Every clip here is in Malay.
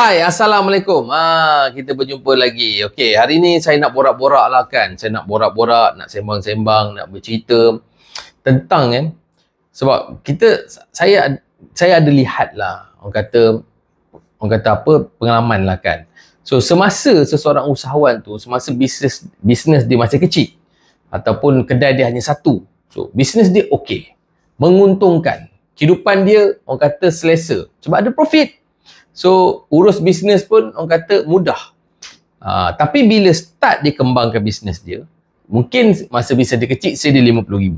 Hai, Assalamualaikum. Kita berjumpa lagi. Okey, hari ni saya nak borak-borak lah kan. Saya nak borak-borak, nak sembang-sembang, nak bercerita tentang kan. Sebab saya ada lihat lah. Orang kata apa, pengalaman lah kan. So, semasa seseorang usahawan tu, semasa bisnes dia masih kecil ataupun kedai dia hanya satu. So, bisnes dia okey. Menguntungkan. Kehidupan dia, orang kata selesa. Sebab ada profit. So, urus bisnes pun orang kata mudah. Tapi bila start dia kembangkan bisnes dia, mungkin masa bisnes dia kecil, say dia RM50,000.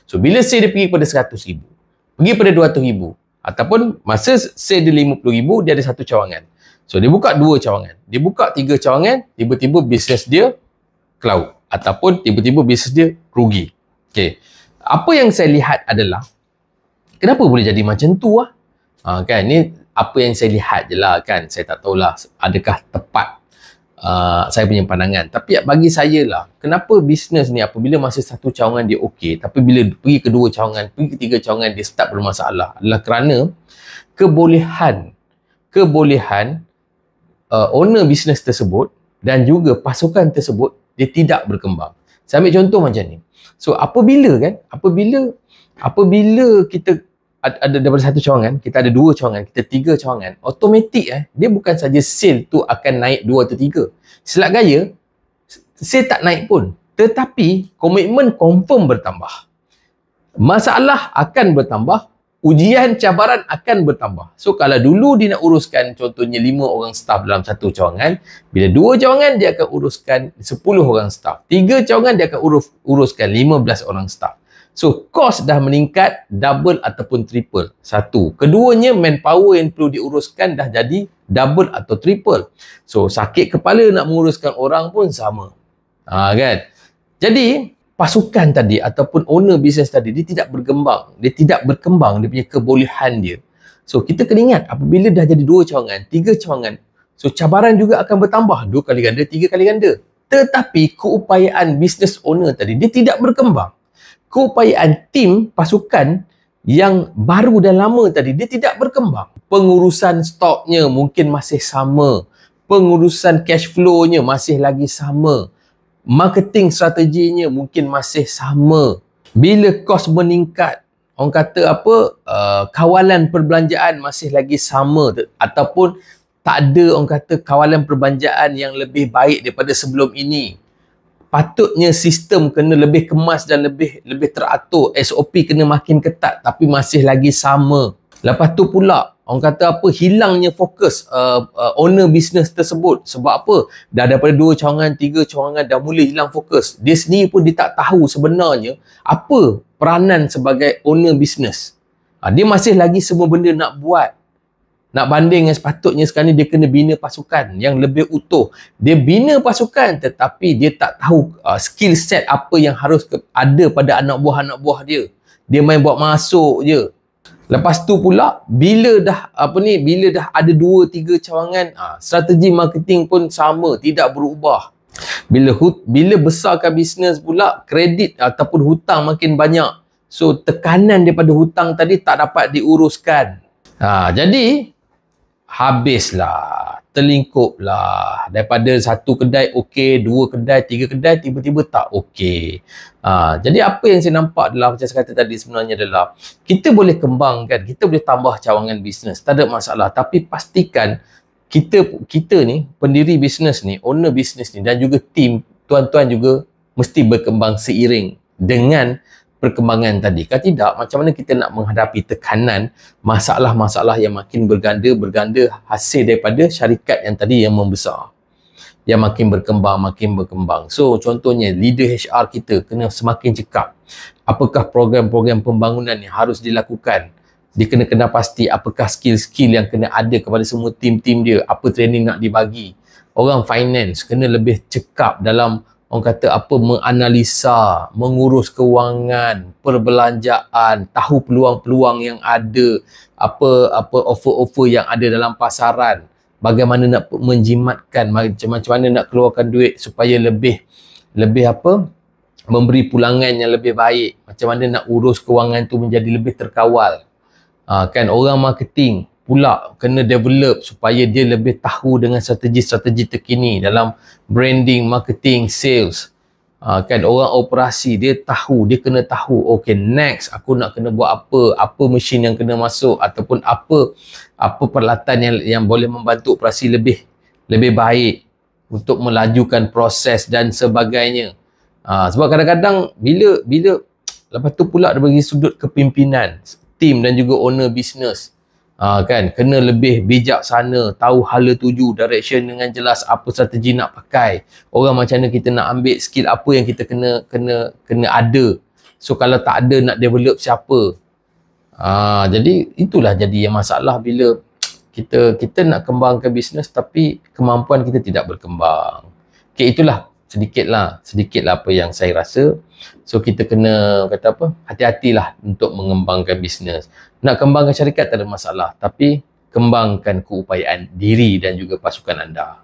So, bila say dia pergi pada RM100,000, pergi pada RM200,000, ataupun masa say dia RM50,000, dia ada satu cawangan. So, dia buka 2 cawangan. Dia buka 3 cawangan, tiba-tiba bisnes dia cloud. Ataupun tiba-tiba bisnes dia rugi. Okay. Apa yang saya lihat adalah, kenapa boleh jadi macam tu lah? Kan, ni apa yang saya lihat je lah kan. Saya tak tahulah adakah tepat saya punya pandangan. Tapi bagi saya lah, kenapa bisnes ni apabila masa satu cawangan dia okey, tapi bila pergi ke 2 cawangan, pergi ke 3 cawangan, dia start bermasalah, adalah kerana kebolehan owner bisnes tersebut dan juga pasukan tersebut, dia tidak berkembang. Saya ambil contoh macam ni. So apabila kita ada daripada satu cawangan, kita ada 2 cawangan, kita 3 cawangan, automatik dia bukan saja sale tu akan naik 2 atau 3. Silap gaya, sale tak naik pun. Tetapi komitmen confirm bertambah. Masalah akan bertambah, ujian cabaran akan bertambah. So kalau dulu dia nak uruskan contohnya 5 orang staff dalam satu cawangan, bila 2 cawangan dia akan uruskan 10 orang staff. 3 cawangan dia akan uruskan 15 orang staff. So, kos dah meningkat double ataupun triple. Satu. Keduanya, manpower yang perlu diuruskan dah jadi double atau triple. So, sakit kepala nak menguruskan orang pun sama. Kan? Jadi, pasukan tadi ataupun owner bisnes tadi, dia tidak berkembang. Dia tidak berkembang, dia punya kebolehan dia. So, kita kena ingat, apabila dah jadi 2 cawangan, 3 cawangan, so cabaran juga akan bertambah. 2 kali ganda, 3 kali ganda. Tetapi, keupayaan bisnes owner tadi, dia tidak berkembang. Keupayaan tim pasukan yang baru dan lama tadi, dia tidak berkembang. Pengurusan stoknya mungkin masih sama. Pengurusan cash flow-nya masih lagi sama. Marketing strateginya mungkin masih sama. Bila kos meningkat, orang kata apa, kawalan perbelanjaan masih lagi sama. Ataupun tak ada orang kata kawalan perbelanjaan yang lebih baik daripada sebelum ini. Patutnya sistem kena lebih kemas dan lebih teratur. SOP kena makin ketat tapi masih lagi sama. Lepas tu pula, orang kata apa, hilangnya fokus owner bisnes tersebut. Sebab apa? Dah daripada 2 cawangan, 3 cawangan dah mula hilang fokus. Dia sendiri pun dia tak tahu sebenarnya apa peranan sebagai owner bisnes. Dia masih lagi semua benda nak buat. Nak banding yang sepatutnya sekarang ni dia kena bina pasukan yang lebih utuh. Dia bina pasukan tetapi dia tak tahu skill set apa yang harus ada pada anak buah dia. Dia main buat masuk je. Lepas tu pula bila dah ada 2-3 cawangan, strategi marketing pun sama, tidak berubah. Bila besarkan bisnes pula, kredit ataupun hutang makin banyak. So tekanan daripada hutang tadi tak dapat diuruskan. Jadi habislah, terlingkuplah. Daripada satu kedai okey, 2 kedai, 3 kedai, tiba-tiba tak okey. Jadi apa yang saya nampak adalah, macam saya kata tadi sebenarnya adalah, kita boleh kembangkan, kita boleh tambah cawangan bisnes, tak ada masalah. Tapi pastikan kita ni, pendiri bisnes ni, owner bisnes ni dan juga tim, tuan-tuan juga mesti berkembang seiring dengan perkembangan tadi. Kalau tidak, macam mana kita nak menghadapi tekanan, masalah-masalah yang makin berganda hasil daripada syarikat yang tadi yang membesar, yang makin berkembang. So contohnya leader HR kita kena semakin cekap. Apakah program-program pembangunan yang harus dilakukan? Dia kena pasti apakah skill-skill yang kena ada kepada semua tim-tim dia, apa training nak dibagi. Orang finance kena lebih cekap dalam orang kata apa, menganalisa, mengurus kewangan, perbelanjaan, tahu peluang-peluang yang ada, apa offer-offer yang ada dalam pasaran, bagaimana nak menjimatkan, macam mana nak keluarkan duit supaya lebih memberi pulangan yang lebih baik, macam mana nak urus kewangan tu menjadi lebih terkawal. Kan orang marketing pula kena develop supaya dia lebih tahu dengan strategi-strategi terkini dalam branding, marketing, sales. Kan orang operasi dia kena tahu, okay, next aku nak kena buat apa mesin yang kena masuk, ataupun apa peralatan yang boleh membantu operasi lebih baik untuk melajukan proses dan sebagainya. Sebab kadang-kadang bila lepas tu pula dari sudut kepimpinan, tim dan juga owner business, kan kena lebih bijaksana, tahu hala tuju, direction dengan jelas, apa strategi nak pakai, orang macam mana kita nak ambil, skill apa yang kita kena ada. So kalau tak ada, nak develop siapa. Jadi itulah jadi yang masalah bila kita nak kembangkan bisnes tapi kemampuan kita tidak berkembang. Okay, itulah sedikitlah apa yang saya rasa. So kita kena hati-hatilah untuk mengembangkan bisnes. Nak kembangkan syarikat tak ada masalah, tapi kembangkan keupayaan diri dan juga pasukan anda.